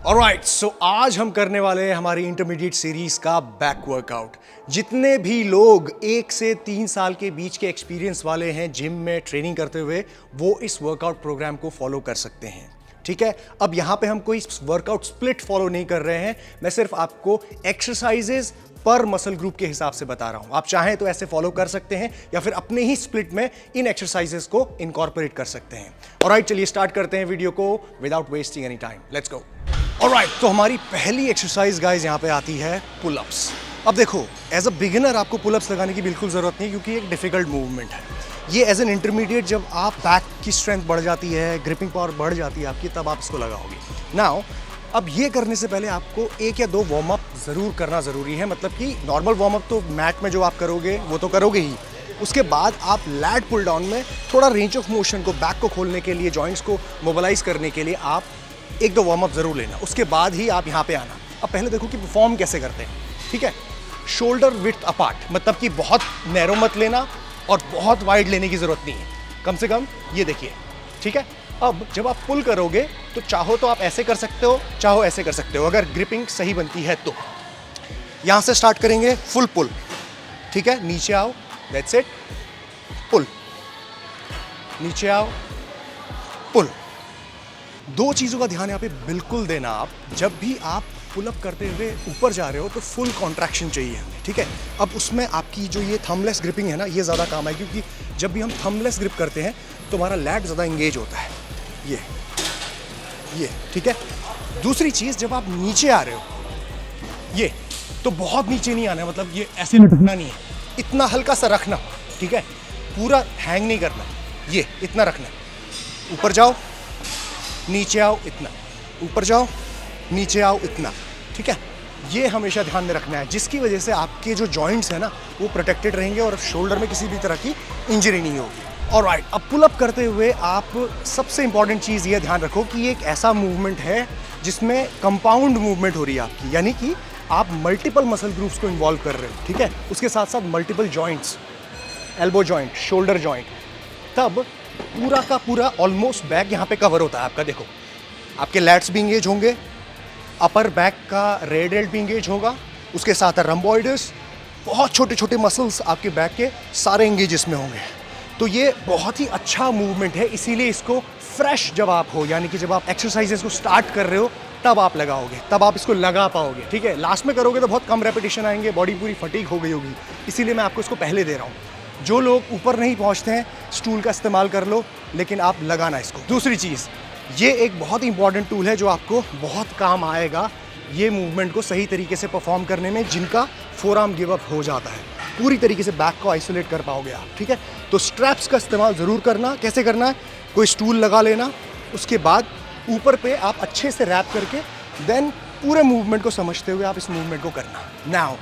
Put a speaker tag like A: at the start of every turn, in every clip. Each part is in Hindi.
A: ऑलराइट, सो आज हम करने वाले हैं हमारी इंटरमीडिएट सीरीज का बैक वर्कआउट। जितने भी लोग 1 से 3 साल के बीच के एक्सपीरियंस वाले हैं जिम में ट्रेनिंग करते हुए, वो इस वर्कआउट प्रोग्राम को फॉलो कर सकते हैं। ठीक है, अब यहाँ पे हम कोई वर्कआउट स्प्लिट फॉलो नहीं कर रहे हैं, मैं सिर्फ आपको एक्सरसाइजेज पर मसल ग्रुप के हिसाब से बता रहा हूं। आप चाहें तो ऐसे फॉलो कर सकते हैं या फिर अपने ही स्प्लिट में इन एक्सरसाइजेस को इनकॉर्पोरेट कर सकते हैं। ऑलराइट, चलिए स्टार्ट करते हैं वीडियो को without wasting any time. Let's go. Alright, तो हमारी पहली एक्सरसाइज गाइस यहाँ पे आती है पुलअप्स। अब देखो, एज अ बिगिनर आपको पुलअप्स लगाने की बिल्कुल जरूरत नहीं, क्योंकि एक डिफिकल्ट मूवमेंट है ये। एज एन इंटरमीडिएट जब आप बैक की स्ट्रेंथ बढ़ जाती है, ग्रिपिंग पावर बढ़ जाती है आपकी, तब आप इसको लगाओगे। नाउ अब ये करने से पहले आपको 1 या 2 वार्म अप जरूर करना जरूरी है। मतलब कि नॉर्मल वार्म अप तो मैट में जो आप करोगे वो तो करोगे ही, उसके बाद आप लैट पुल डाउन में थोड़ा रेंज ऑफ मोशन को, बैक को खोलने के लिए, जॉइंट्स को मोबिलाइज करने के लिए आप 1-2 वार्म अप जरूर लेना। उसके बाद ही आप यहाँ पे आना। अब पहले देखो कि परफॉर्म कैसे करते हैं। ठीक है, शोल्डर विड्थ अपार्ट, मतलब कि बहुत नैरो मत लेना और बहुत वाइड लेने की जरूरत नहीं है, कम से कम ये देखिए। ठीक है, अब जब आप पुल करोगे तो चाहो तो आप ऐसे कर सकते हो, चाहो ऐसे कर सकते हो, अगर ग्रिपिंग सही बनती है तो। यहां से स्टार्ट करेंगे फुल पुल। ठीक है, नीचे आओ, दैट्स इट, पुल, नीचे आओ, पुल। 2 चीजों का ध्यान यहां पे बिल्कुल देना। आप जब भी आप पुल अप करते हुए ऊपर जा रहे हो तो फुल कॉन्ट्रैक्शन चाहिए हमें। ठीक है, अब उसमें आपकी जो ये थंबलेस ग्रिपिंग है ना, ये ज़्यादा काम है, क्योंकि जब भी हम थंबलेस ग्रिप करते हैं तो हमारा लैट ज़्यादा इंगेज होता है। ये ठीक है। दूसरी चीज़, जब आप नीचे आ रहे हो ये, तो बहुत नीचे नहीं आना है, मतलब ये ऐसे लटकना नहीं है, इतना हल्का सा रखना। ठीक है, पूरा हैंग नहीं करना, ये इतना रखना। ऊपर जाओ, नीचे आओ, इतना, ऊपर जाओ, नीचे आओ, इतना। ठीक है, ये हमेशा ध्यान में रखना है, जिसकी वजह से आपके जो जॉइंट्स है ना वो प्रोटेक्टेड रहेंगे और शोल्डर में किसी भी तरह की इंजरी नहीं होगी। ऑलराइट, अब पुल अप करते हुए आप सबसे इंपॉर्टेंट चीज़ ये ध्यान रखो कि ये एक ऐसा मूवमेंट है जिसमें कंपाउंड मूवमेंट हो रही है आपकी, यानी कि आप मल्टीपल मसल ग्रुप्स को इन्वॉल्व कर रहे हो। ठीक है, उसके साथ साथ multiple joints, elbow joint, shoulder joint, तब पूरा का पूरा ऑलमोस्ट बैक यहाँ पे कवर होता है आपका। देखो, आपके लैट्स भी इंगेज होंगे, अपर बैक का रेडियल भी इंगेज होगा, उसके साथ रम्बॉइडस, बहुत छोटे छोटे मसल्स आपके बैक के सारे इंगेज इसमें होंगे। तो ये बहुत ही अच्छा मूवमेंट है, इसीलिए इसको फ्रेश जब आप हो, यानी कि जब आप एक्सरसाइजेस को स्टार्ट कर रहे हो तब आप लगाओगे, तब आप इसको लगा पाओगे। ठीक है, लास्ट में करोगे तो बहुत कम रेपिटेशन आएंगे, बॉडी पूरी फटीग हो गई होगी, इसीलिए मैं आपको इसको पहले दे रहा हूँ। जो लोग ऊपर नहीं पहुँचते हैं, स्टूल का इस्तेमाल कर लो, लेकिन आप लगाना इसको। दूसरी चीज़, ये एक बहुत ही इंपॉर्टेंट टूल है जो आपको बहुत काम आएगा ये मूवमेंट को सही तरीके से परफॉर्म करने में, जिनका फोरआर्म गिव अप हो जाता है। पूरी तरीके से बैक को आइसोलेट कर पाओगे आप। ठीक है, तो स्ट्रैप्स का इस्तेमाल ज़रूर करना। कैसे करना है, कोई स्टूल लगा लेना, उसके बाद ऊपर पे आप अच्छे से रैप करके देन पूरे मूवमेंट को समझते हुए आप इस मूवमेंट को करना। नाउ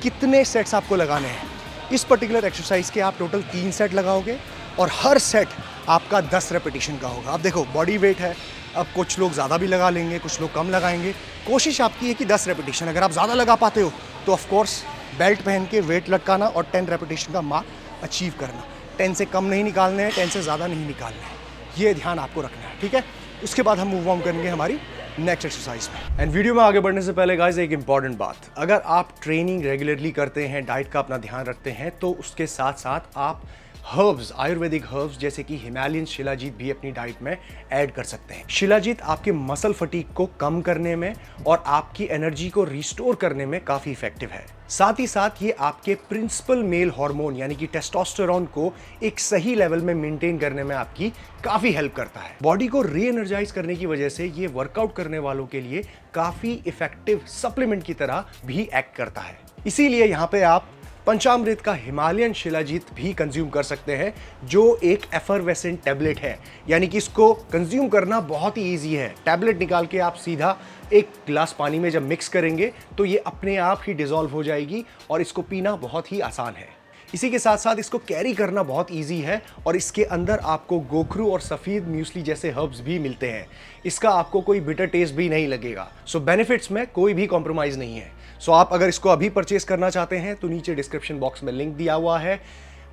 A: कितने सेट्स आपको लगाने हैं, इस पर्टिकुलर एक्सरसाइज के आप टोटल 3 सेट लगाओगे और हर सेट आपका 10 रेपिटेशन का होगा। अब देखो, बॉडी वेट है, अब कुछ लोग ज़्यादा भी लगा लेंगे, कुछ लोग कम लगाएंगे। कोशिश आपकी है कि 10 रेपिटेशन। अगर आप ज़्यादा लगा पाते हो तो ऑफकोर्स बेल्ट पहन के वेट लटकाना और 10 रेपिटेशन का मार्क अचीव करना। 10 से कम नहीं निकालने हैं, 10 से ज़्यादा नहीं निकालने हैं, ये ध्यान आपको रखना है। ठीक है, उसके बाद हम मूव ऑन करेंगे हमारी नेक्स्ट एक्सरसाइज में। एंड वीडियो में आगे बढ़ने से पहले गाइस एक इंपॉर्टेंट बात, अगर आप ट्रेनिंग रेगुलरली करते हैं, डाइट का अपना ध्यान रखते हैं, तो उसके साथ साथ आप हर्ब्स, आयुर्वेदिक हर्ब्स जैसे कि हिमालयन शिलाजीत भी अपनी डाइट में ऐड कर सकते हैं। शिलाजीत आपके मसल फटीग को कम करने में और आपकी एनर्जी को रिस्टोर करने में काफी इफेक्टिव है। साथ ही साथ ये आपके प्रिंसिपल मेल हार्मोन यानी कि टेस्टोस्टेरोन को एक सही लेवल में मेंटेन करने में आपकी काफी हेल्प करता है। बॉडी को री एनर्जाइज करने की वजह से ये वर्कआउट करने वालों के लिए काफी इफेक्टिव सप्लीमेंट की तरह भी एक्ट करता है। इसीलिए यहाँ पे आप पंचामृत का हिमालयन शिलाजीत भी कंज्यूम कर सकते हैं, जो एक एफरवेसेंट टैबलेट है, यानी कि इसको कंज्यूम करना बहुत ही ईजी है। टैबलेट निकाल के आप सीधा एक गिलास पानी में जब मिक्स करेंगे तो ये अपने आप ही डिसॉल्व हो जाएगी और इसको पीना बहुत ही आसान है। इसी के साथ साथ इसको कैरी करना बहुत इजी है और इसके अंदर आपको गोखरू और सफ़ेद म्यूसली जैसे हर्ब्स भी मिलते हैं। इसका आपको कोई बिटर टेस्ट भी नहीं लगेगा। सो बेनिफिट्स में कोई भी कॉम्प्रोमाइज़ नहीं है। सो आप अगर इसको अभी परचेस करना चाहते हैं तो नीचे डिस्क्रिप्शन बॉक्स में लिंक दिया हुआ है,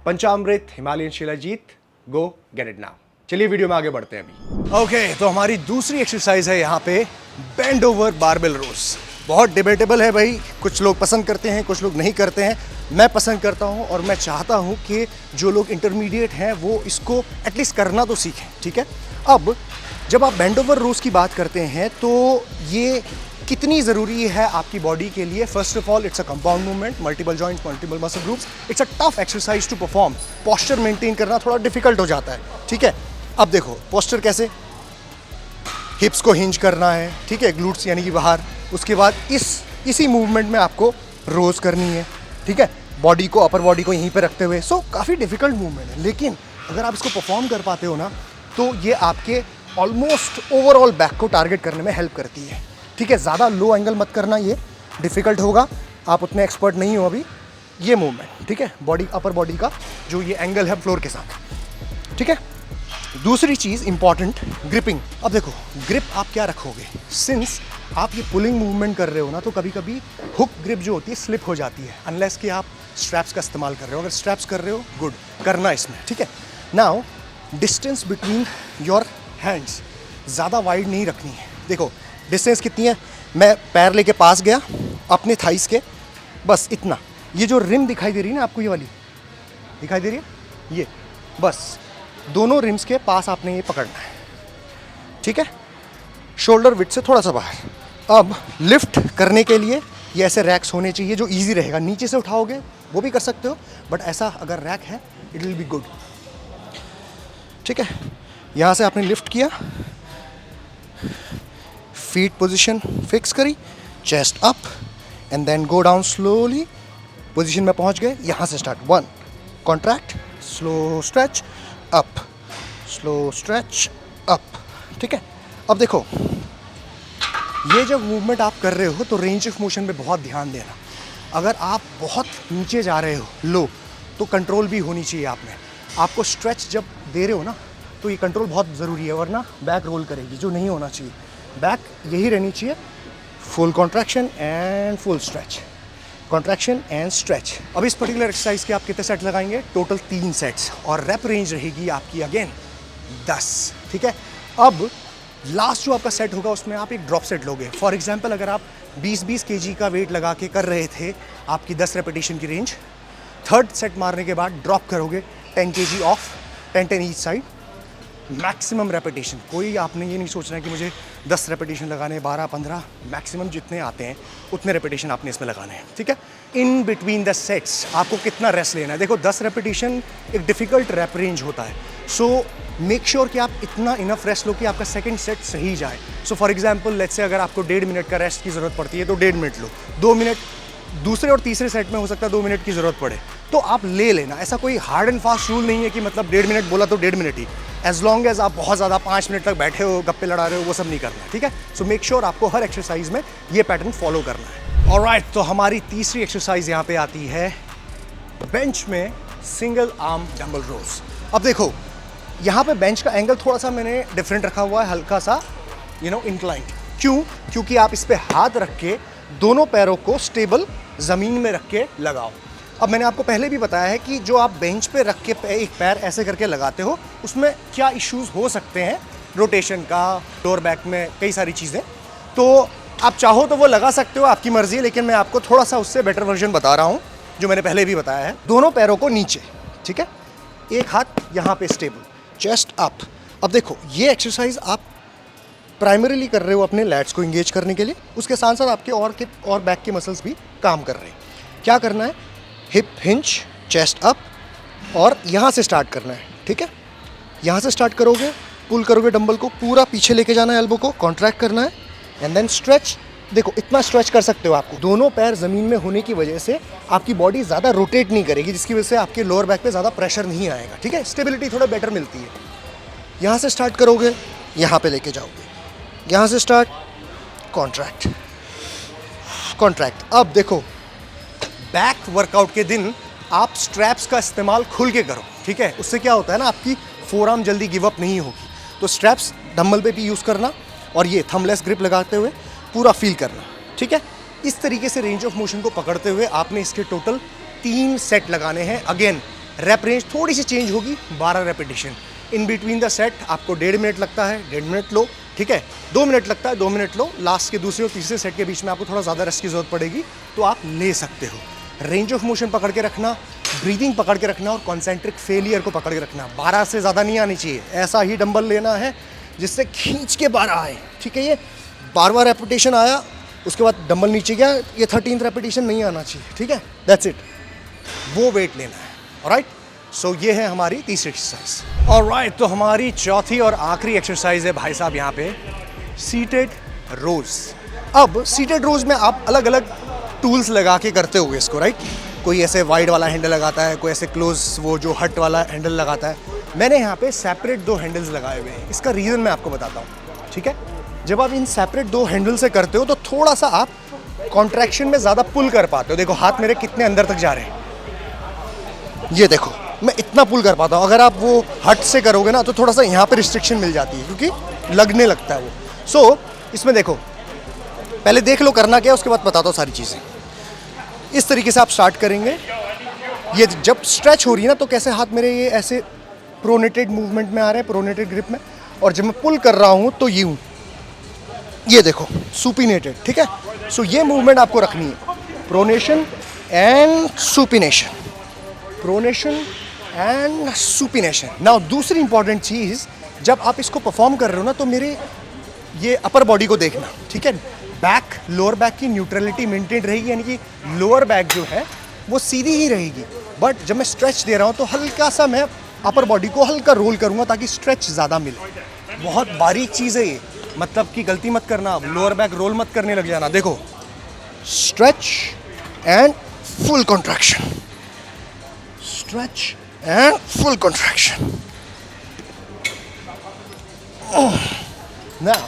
A: Panchamrit Himalayan shilajit, go get it now. चलिए वीडियो में आगे बढ़ते हैं अभी। ओके, तो हमारी दूसरी एक्सरसाइज है यहाँ पे बेंड ओवर बारबेल रोज। बहुत डिबेटेबल है भाई, कुछ लोग पसंद करते हैं, कुछ लोग नहीं करते हैं। मैं पसंद करता हूँ और मैं चाहता हूँ कि जो लोग इंटरमीडिएट हैं वो इसको एटलीस्ट करना तो सीखें, ठीक है। अब जब आप बेंड ओवर रोज की बात करते हैं तो ये कितनी ज़रूरी है आपकी बॉडी के लिए। First of all, it's a compound movement, multiple joints, multiple muscle groups, it's a tough exercise to perform. Posture maintain करना थोड़ा डिफिकल्ट हो जाता है, ठीक है। अब देखो पोस्चर कैसे, हिप्स को हिंज करना है, ठीक है, ग्लूट्स यानी कि बाहर। उसके बाद इसी मूवमेंट में आपको रोज करनी है, ठीक है, बॉडी को, अपर बॉडी को यहीं पे रखते हुए। सो काफ़ी डिफिकल्ट मूवमेंट है, लेकिन अगर आप इसको परफॉर्म कर पाते हो ना तो ये आपके ऑलमोस्ट ओवरऑल बैक को टारगेट करने में हेल्प करती है, ठीक है। ज़्यादा लो एंगल मत करना, ये डिफ़िकल्ट होगा, आप उतने एक्सपर्ट नहीं हो अभी। ये मूवमेंट, ठीक है, बॉडी, अपर बॉडी का जो ये एंगल है फ्लोर के साथ, ठीक है। दूसरी चीज़ इंपॉर्टेंट, ग्रिपिंग। अब देखो ग्रिप आप क्या रखोगे, सिंस आप ये पुलिंग मूवमेंट कर रहे हो ना, तो कभी कभी हुक ग्रिप जो होती है स्लिप हो जाती है, अनलेस कि आप स्ट्रैप्स का इस्तेमाल कर रहे हो। अगर स्ट्रैप्स कर रहे हो, गुड, करना इसमें, ठीक है। Now distance between your hands ज़्यादा वाइड नहीं रखनी है। देखो डिस्टेंस कितनी है, मैं पैर लेके पास गया अपने थाइस के, बस इतना। ये जो रिम दिखाई दे रही है ना आपको, ये वाली दिखाई दे रही है, ये बस दोनों रिम्स के पास आपने ये पकड़ना है, ठीक है, शोल्डर विड्थ से थोड़ा सा बाहर। अब लिफ्ट करने के लिए ये ऐसे रैक्स होने चाहिए जो इजी रहेगा। नीचे से उठाओगे वो भी कर सकते हो, बट ऐसा अगर रैक है इट विल बी गुड, ठीक है। यहाँ से आपने लिफ्ट किया, फीट पोजीशन फिक्स करी, chest up and then go down slowly, position में पहुँच गए। यहाँ से start, 1 contract, slow stretch up, slow stretch up, ठीक है। अब देखो ये जब मूवमेंट आप कर रहे हो तो रेंज ऑफ मोशन पे बहुत ध्यान देना। अगर आप बहुत नीचे जा रहे हो लो, तो कंट्रोल भी होनी चाहिए आप में। आपको स्ट्रेच जब दे रहे हो ना तो ये कंट्रोल बहुत ज़रूरी है, वरना बैक रोल करेगी, जो नहीं होना चाहिए। बैक यही रहनी चाहिए, full contraction and full stretch, contraction and stretch. अब इस पर्टिकुलर एक्सरसाइज के आप कितने सेट लगाएंगे, टोटल 3 सेट्स, और रेप रेंज रहेगी आपकी अगेन 10, ठीक है। अब लास्ट जो आपका सेट होगा उसमें आप एक ड्रॉप सेट लोगे। फॉर एग्जांपल अगर आप 20-20 kg का वेट लगा के कर रहे थे, आपकी 10 रेपिटेशन की रेंज, थर्ड सेट मारने के बाद ड्रॉप करोगे 10 kg of, 10-10 each side, maximum repetition. कोई आपने ये नहीं सोचना है कि मुझे 10 रेपिटेशन लगाने, 12-15, मैक्सिमम जितने आते हैं उतने रेपिटेशन आपने इसमें लगाने हैं, ठीक है। इन बिटवीन द सेट्स आपको कितना रेस्ट लेना है। देखो 10 रेपिटेशन एक डिफ़िकल्ट रैप रेंज होता है, सो मेक श्योर कि आप इतना इनफ रेस्ट लो कि आपका सेकंड सेट सही जाए। So for example let's say अगर आपको 1.5 मिनट का रेस्ट की ज़रूरत पड़ती है तो 1.5 मिनट लो, 2 मिनट दूसरे और तीसरे सेट में हो सकता है 2 मिनट की ज़रूरत पड़े, तो आप ले लेना। ऐसा कोई हार्ड एंड फास्ट रूल नहीं है कि मतलब 1.5 मिनट बोला तो 1.5 मिनट ही, एज लॉन्ग एज आप बहुत ज़्यादा 5 मिनट तक बैठे हो, गप्पे लड़ा रहे हो, वो सब नहीं करना, ठीक है। सो मेक श्योर आपको हर एक्सरसाइज में ये पैटर्न फॉलो करना है। ऑलराइट, तो हमारी तीसरी एक्सरसाइज यहाँ पे आती है बेंच में सिंगल आर्म डंबल रोज। अब देखो यहाँ पे बेंच का एंगल थोड़ा सा मैंने डिफरेंट रखा हुआ है, हल्का सा इंक्लाइंड। क्यों? क्योंकि आप इस पे हाथ रख के दोनों पैरों को स्टेबल ज़मीन में रख के लगाओ। अब मैंने आपको पहले भी बताया है कि जो आप बेंच पे रख के एक पैर ऐसे करके लगाते हो उसमें क्या इश्यूज हो सकते हैं, रोटेशन का, लोअर बैक में कई सारी चीज़ें। तो आप चाहो तो वो लगा सकते हो, आपकी मर्जी है, लेकिन मैं आपको थोड़ा सा उससे बेटर वर्जन बता रहा हूँ जो मैंने पहले भी बताया है। दोनों पैरों को नीचे, ठीक है, एक हाथ यहाँ पे स्टेबल, चेस्ट अप। अब देखो ये एक्सरसाइज आप प्राइमरीली कर रहे हो अपने लैट्स को इंगेज करने के लिए, उसके साथ साथ आपके और बैक के मसल्स भी काम कर रहे हैं। क्या करना है, हिप हिंज, चेस्ट अप, और यहाँ से स्टार्ट करना है, ठीक है। यहाँ से स्टार्ट करोगे, पुल करोगे डंबल को, पूरा पीछे लेके जाना है, एल्बो को कॉन्ट्रैक्ट करना है, एंड देन स्ट्रेच। देखो इतना स्ट्रेच कर सकते हो। आपको दोनों पैर ज़मीन में होने की वजह से आपकी बॉडी ज़्यादा रोटेट नहीं करेगी, जिसकी वजह से आपके लोअर बैक पे ज़्यादा प्रेशर नहीं आएगा, ठीक है, स्टेबिलिटी थोड़ा बेटर मिलती है। यहाँ से स्टार्ट करोगे, यहाँ पे लेके जाओगे, यहाँ से स्टार्ट, कॉन्ट्रैक्ट, कॉन्ट्रैक्ट। अब देखो बैक वर्कआउट के दिन आप स्ट्रैप्स का इस्तेमाल खुल के करो, ठीक है। उससे क्या होता है ना, आपकी फोरआर्म जल्दी गिव अप नहीं होगी। तो स्ट्रैप्स डंबल पे भी यूज़ करना और ये थंबलेस ग्रिप लगाते हुए पूरा फील करना, ठीक है। इस तरीके से रेंज ऑफ मोशन को पकड़ते हुए आपने इसके टोटल 3 सेट लगाने हैं। अगेन रैप रेंज थोड़ी सी चेंज होगी, 12 repetition. In between the set आपको 1.5 मिनट लगता है, 1.5 मिनट लो, ठीक है। 2 मिनट लगता है, 2 मिनट लो। लास्ट के दूसरे और तीसरे सेट के बीच में आपको थोड़ा ज़्यादा रेस्ट की ज़रूरत पड़ेगी, तो आप ले सकते हो। रेंज ऑफ मोशन पकड़ के रखना, ब्रीदिंग पकड़ के रखना और कॉन्सेंट्रिक फेलियर को पकड़ के रखना। 12 से ज़्यादा नहीं आनी चाहिए। ऐसा ही डंबल लेना है जिससे खींच के 12 आए, ठीक है। ये 12वां रेपिटेशन आया, उसके बाद डंबल नीचे गया, ये 13th रेपिटेशन नहीं आना चाहिए, ठीक है। दैट्स इट, वो वेट लेना है। ऑलराइट, सो ये है हमारी तीसरी एक्सरसाइज। ऑलराइट, तो हमारी चौथी और आखिरी एक्सरसाइज है भाई साहब यहाँ पे सीटेड रोज। अब सीटेड रोज में आप अलग अलग टूल्स लगा के करते होगे इसको, राइट। कोई ऐसे वाइड वाला हैंडल लगाता है, कोई ऐसे क्लोज वो जो हट वाला हैंडल लगाता है। मैंने यहाँ पे सेपरेट 2 हैंडल्स लगाए हुए हैं। इसका रीज़न मैं आपको बताता हूँ, ठीक है। जब आप इन सेपरेट 2 हैंडल से करते हो तो थोड़ा सा आप कॉन्ट्रैक्शन में ज़्यादा पुल कर पाते हो। देखो हाथ मेरे कितने अंदर तक जा रहे हैं, ये देखो, मैं इतना पुल कर पाता हूँ। अगर आप वो हट से करोगे ना तो थोड़ा सा यहाँ पे रिस्ट्रिक्शन मिल जाती है, क्योंकि लगने लगता है वो। सो इसमें देखो, पहले देख लो करना क्या है, उसके बाद बताता हूँ सारी चीज़ें। इस तरीके से आप स्टार्ट करेंगे। ये जब स्ट्रेच हो रही है ना तो कैसे हाथ मेरे ये ऐसे प्रोनेटेड मूवमेंट में आ रहे हैं, प्रोनेटेड ग्रिप में। और जब मैं पुल कर रहा हूँ तो यूँ, ये देखो सुपिनेटेड, ठीक है। सो ये मूवमेंट आपको रखनी है, pronation and supination, pronation and supination. Now दूसरी इंपॉर्टेंट चीज़, जब आप इसको परफॉर्म कर रहे हो ना तो मेरे ये अपर बॉडी को देखना, ठीक है। बैक, लोअर बैक की न्यूट्रलिटी मेंटेन रहेगी, यानी कि लोअर बैक जो है वो सीधी ही रहेगी। बट जब मैं स्ट्रेच दे रहा हूँ तो हल्का सा मैं अपर बॉडी को हल्का रोल करूँगा ताकि स्ट्रेच ज़्यादा मिले। बहुत बारीक चीज़ है ये, मतलब कि गलती मत करना, आप लोअर बैक रोल मत करने लग जाना। देखो, stretch and full contraction, stretch and full contraction. Now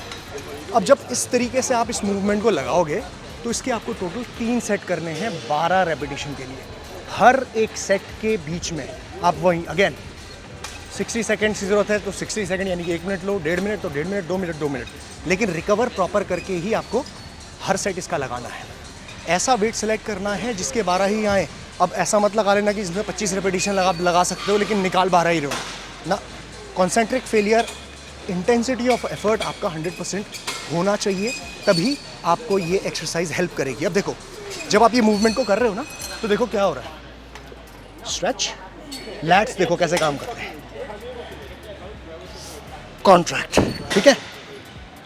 A: अब जब इस तरीके से आप इस मूवमेंट को लगाओगे तो इसके आपको टोटल 3 सेट करने हैं 12 रेपिटेशन के लिए। हर एक सेट के बीच में आप वहीं अगेन 60 सेकेंड की ज़रूरत है तो 60 सेकेंड, यानी कि 1 मिनट लो, 1.5 मिनट तो 1.5 मिनट, 2 मिनट 2 मिनट, लेकिन रिकवर प्रॉपर करके ही आपको हर सेट इसका लगाना है। ऐसा वेट सेलेक्ट करना है जिसके 12 ही आए। अब ऐसा मत लगा लेना कि इसमें 25 रेपिटेशन लगा सकते हो लेकिन निकाल 12 ही रहो ना। Concentric failure, intensity of effort आपका 100% होना चाहिए, तभी आपको ये एक्सरसाइज हेल्प करेगी। अब देखो, जब आप ये मूवमेंट को कर रहे हो ना तो देखो क्या हो रहा है। स्ट्रेच, लैट्स देखो कैसे काम करते हैं, कॉन्ट्रैक्ट, ठीक है।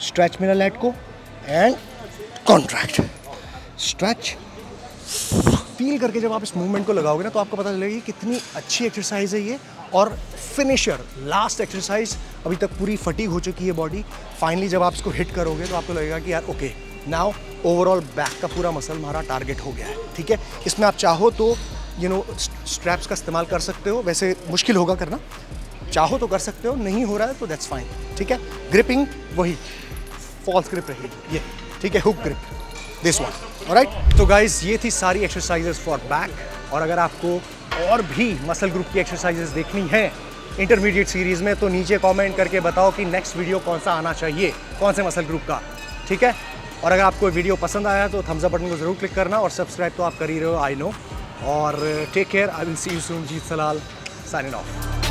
A: स्ट्रेच मेरा लैट को एंड कॉन्ट्रैक्ट, स्ट्रेच। फील करके जब आप इस मूवमेंट को लगाओगे ना तो आपको पता चलेगा कितनी अच्छी एक्सरसाइज है ये। और फिनिशर, लास्ट एक्सरसाइज, अभी तक पूरी फटीग हो चुकी है बॉडी, फाइनली जब आप इसको हिट करोगे तो आपको लगेगा कि यार ओके, नाउ ओवरऑल बैक का पूरा मसल हमारा टारगेट हो गया है, ठीक है। इसमें आप चाहो तो स्ट्रैप्स का इस्तेमाल कर सकते हो, वैसे मुश्किल होगा करना, चाहो तो कर सकते हो, नहीं हो रहा है तो दैट्स फाइन, ठीक है। ग्रिपिंग वही फॉल्स ग्रिप रहेगी ये, ठीक है, hook grip, this one. Alright, तो गाइज ये थी सारी एक्सरसाइजेस फॉर बैक। और अगर आपको और भी मसल ग्रुप की एक्सरसाइजेस देखनी है इंटरमीडिएट सीरीज़ में तो नीचे कमेंट करके बताओ कि नेक्स्ट वीडियो कौन सा आना चाहिए, कौन से मसल ग्रुप का, ठीक है। और अगर आपको वीडियो पसंद आया तो थम्स अप बटन को ज़रूर क्लिक करना और सब्सक्राइब तो आप कर ही रहे हो, आई नो। और take care, I will see you soon. Jeet Selal, signing of.